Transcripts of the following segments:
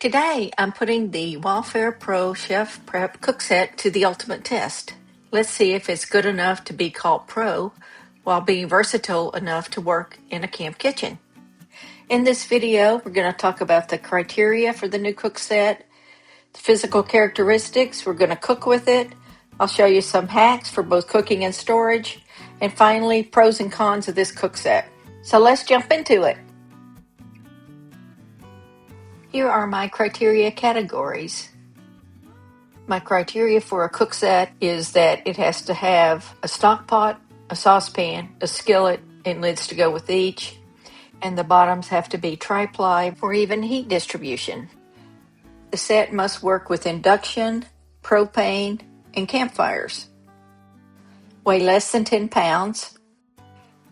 Today, I'm putting the Wildfare Pro Chef Prep Cookset to the ultimate test. Let's see if it's good enough to be called pro while being versatile enough to work in a camp kitchen. In this video, we're going to talk about the criteria for the new Cookset, the physical characteristics, we're going to cook with it, I'll show you some hacks for both cooking and storage, and finally, pros and cons of this Cookset. So let's jump into it. Here are my criteria categories. My criteria for a Cookset is that it has to have a stock pot, a saucepan, a skillet, and lids to go with each, and the bottoms have to be tri-ply for even heat distribution. The set must work with induction, propane, and campfires. Weigh less than 10 pounds.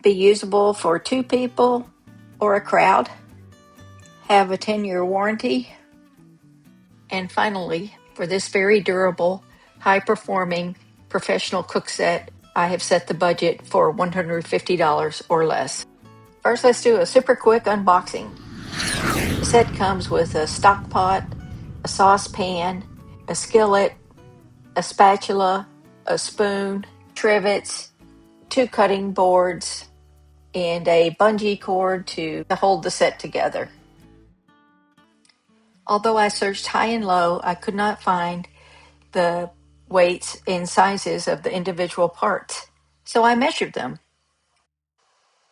Be usable for 2 people or a crowd. Have a 10-year warranty. And finally, for this very durable, high-performing professional Cookset, I have set the budget for $150 or less. First, let's do a super quick unboxing. The set comes with a stock pot, a saucepan, a skillet, a spatula, a spoon, trivets, 2 cutting boards, and a bungee cord to hold the set together. Although I searched high and low, I could not find the weights and sizes of the individual parts, so I measured them.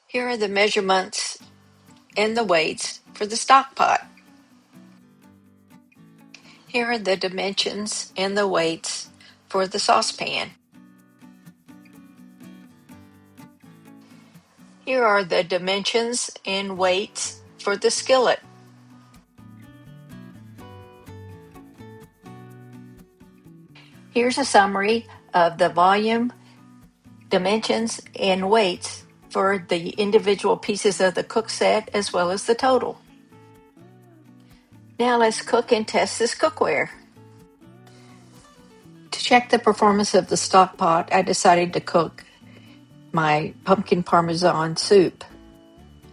Here are the measurements and the weights for the stock pot. Here are the dimensions and the weights for the saucepan. Here are the dimensions and weights for the skillet. Here's a summary of the volume, dimensions, and weights for the individual pieces of the Cookset as well as the total. Now let's cook and test this cookware. To check the performance of the stock pot, I decided to cook my pumpkin parmesan soup.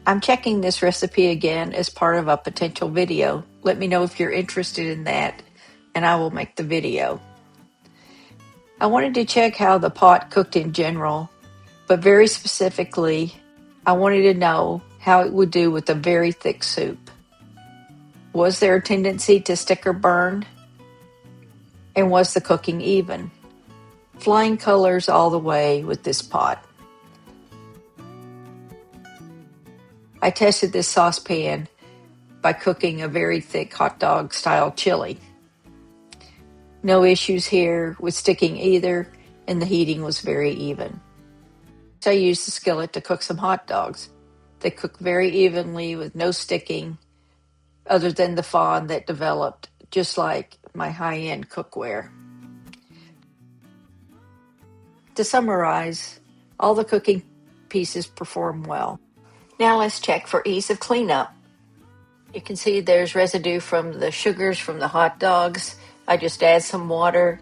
I'm checking this recipe again as part of a potential video. Let me know if you're interested in that, and I will make the video. I wanted to check how the pot cooked in general, but very specifically, I wanted to know how it would do with a very thick soup. Was there a tendency to stick or burn? And was the cooking even? Flying colors all the way with this pot. I tested this saucepan by cooking a very thick hot dog style chili. No issues here with sticking either, and the heating was very even. So I used the skillet to cook some hot dogs. They cook very evenly with no sticking, other than the fond that developed, just like my high-end cookware. To summarize, all the cooking pieces perform well. Now let's check for ease of cleanup. You can see there's residue from the sugars from the hot dogs. I just add some water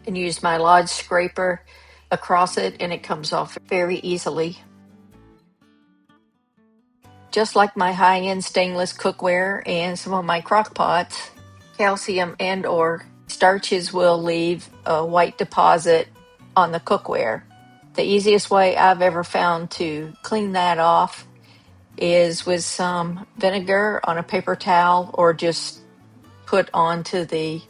and use my Lodge scraper across it, and it comes off very easily. Just like my high-end stainless cookware and some of my crock pots, calcium and or starches will leave a white deposit on the cookware. The easiest way I've ever found to clean that off is with some vinegar on a paper towel, or just put onto the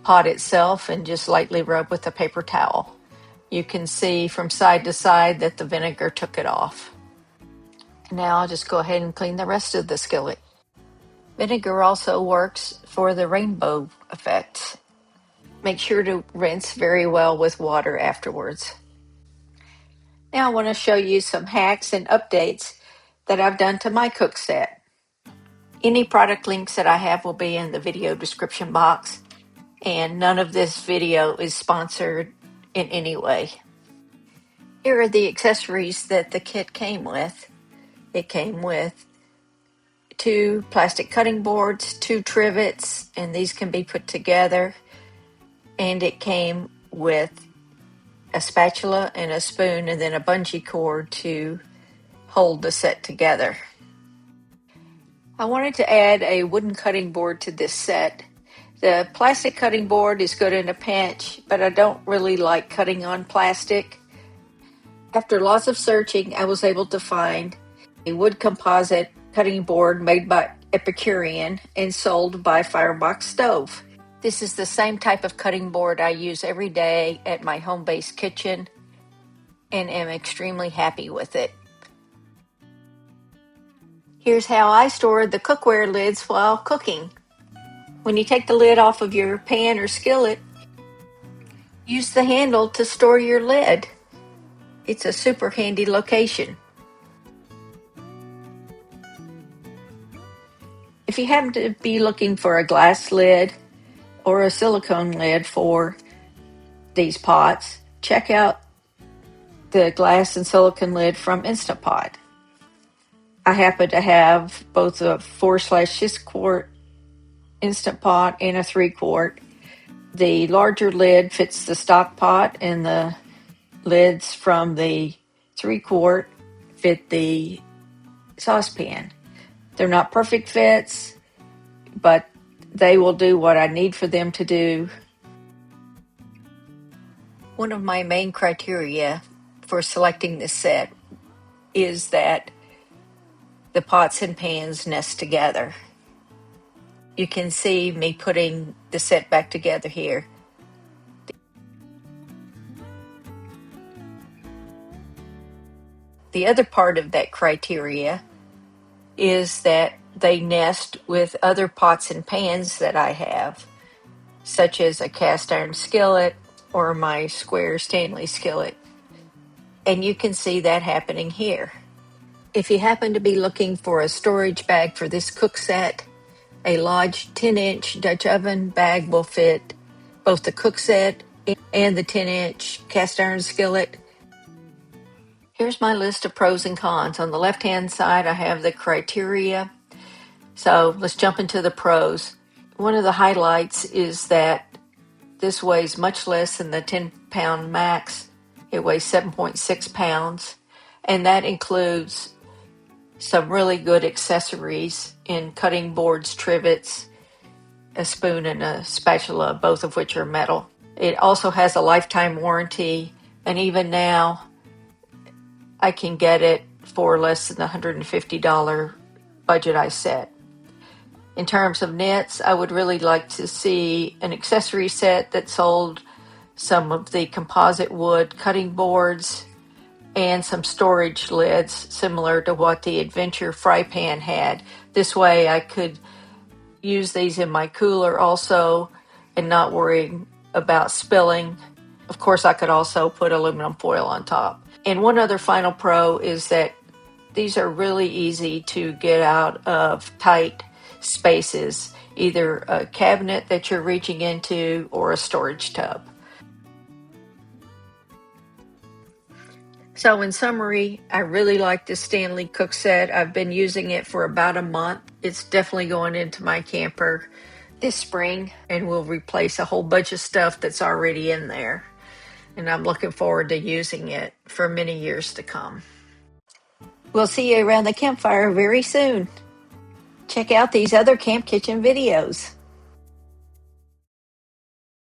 pot itself and just lightly rub with a paper towel. You can see from side to side that the vinegar took it off. Now I'll just go ahead and clean the rest of the skillet. Vinegar also works for the rainbow effect. Make sure to rinse very well with water afterwards. Now I want to show you some hacks and updates that I've done to my Cookset. Any product links that I have will be in the video description box, and none of this video is sponsored in any way. Here are the accessories that the kit came with. It came with 2 plastic cutting boards, 2 trivets, and these can be put together. And it came with a spatula and a spoon, and then a bungee cord to hold the set together. I wanted to add a wooden cutting board to this set. The plastic cutting board is good in a pinch, but I don't really like cutting on plastic. After lots of searching, I was able to find a wood composite cutting board made by Epicurean and sold by Firebox Stove. This is the same type of cutting board I use every day at my home-based kitchen and am extremely happy with it. Here's how I store the cookware lids while cooking. When you take the lid off of your pan or skillet, use the handle to store your lid. It's a super handy location. If you happen to be looking for a glass lid or a silicone lid for these pots, check out the glass and silicone lid from Instant Pot. I happen to have both a 4/6 quart Instant Pot and a 3 quart. The larger lid fits the stock pot, and the lids from the 3 quart fit the saucepan. They're not perfect fits, but they will do what I need for them to do. One of my main criteria for selecting this set is that the pots and pans nest together. You can see me putting the set back together here. The other part of that criteria is that they nest with other pots and pans that I have, such as a cast iron skillet or my square Stanley skillet. And you can see that happening here. If you happen to be looking for a storage bag for this Cookset, a large 10-inch Dutch oven bag will fit both the Cookset and the 10-inch cast iron skillet. Here's my list of pros and cons. On the left-hand side, I have the criteria. So let's jump into the pros. One of the highlights is that this weighs much less than the 10-pound max. It weighs 7.6 pounds, and that includes some really good accessories in cutting boards, trivets, a spoon, and a spatula, both of which are metal. It also has a lifetime warranty, and even now I can get it for less than the $150 budget I set. In terms of nits, I would really like to see an accessory set that sold some of the composite wood cutting boards and some storage lids similar to what the Adventure fry pan had. This way I could use these in my cooler also and not worrying about spilling. Of course, I could also put aluminum foil on top. And one other final pro is that these are really easy to get out of tight spaces, either a cabinet that you're reaching into or a storage tub. So in summary, I really like this Stanley Cookset. I've been using it for about a month. It's definitely going into my camper this spring and will replace a whole bunch of stuff that's already in there. And I'm looking forward to using it for many years to come. We'll see you around the campfire very soon. Check out these other camp kitchen videos.